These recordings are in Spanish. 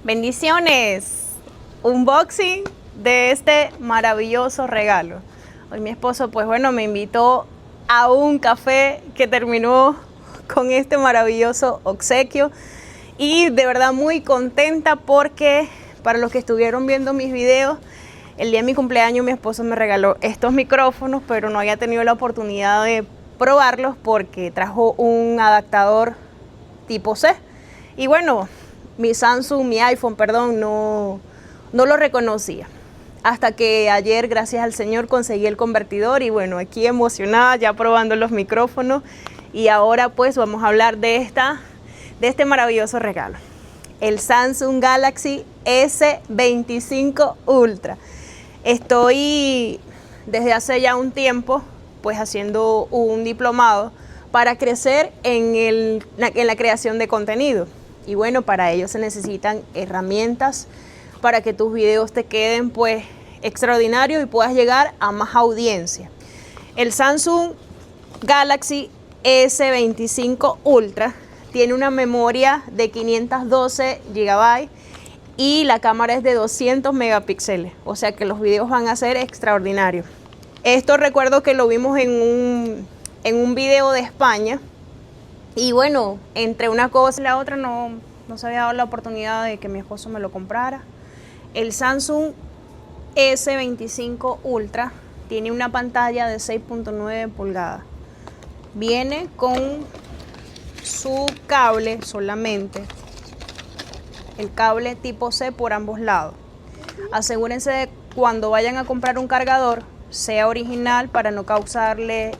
Bendiciones, unboxing de este maravilloso regalo. Hoy mi esposo, pues bueno, me invitó a un café que terminó con este maravilloso obsequio y de verdad muy contenta porque para los que estuvieron viendo mis videos, el día de mi cumpleaños mi esposo me regaló estos micrófonos, pero no había tenido la oportunidad de probarlos porque trajo un adaptador tipo C. Y bueno, mi iPhone, perdón, no lo reconocía. Hasta que ayer, gracias al Señor, conseguí el convertidor y bueno, aquí emocionada ya probando los micrófonos. Y ahora pues vamos a hablar de este maravilloso regalo. El Samsung Galaxy S25 Ultra. Estoy desde hace ya un tiempo pues haciendo un diplomado para crecer en la creación de contenido. Y bueno, para ello se necesitan herramientas para que tus videos te queden pues extraordinarios y puedas llegar a más audiencia. El Samsung Galaxy S25 Ultra tiene una memoria de 512 GB y la cámara es de 200 megapíxeles, o sea que los videos van a ser extraordinarios. Esto recuerdo que lo vimos en un video de España. Y bueno, entre una cosa y la otra no se había dado la oportunidad de que mi esposo me lo comprara. El Samsung S25 Ultra tiene una pantalla de 6.9 pulgadas. Viene con su cable solamente, el cable tipo C por ambos lados. Asegúrense de cuando vayan a comprar un cargador, sea original para no causarle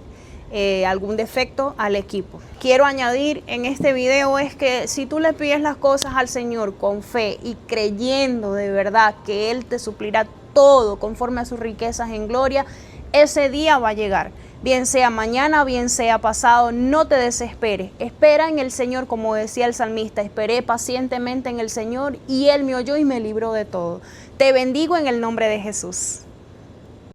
algún defecto al equipo. Quiero añadir en este video es que si tú le pides las cosas al Señor con fe y creyendo de verdad que Él te suplirá todo conforme a sus riquezas en gloria, ese día va a llegar. Bien sea mañana, bien sea pasado, no te desesperes. Espera en el Señor, como decía el salmista, esperé pacientemente en el Señor y Él me oyó y me libró de todo. Te bendigo en el nombre de Jesús.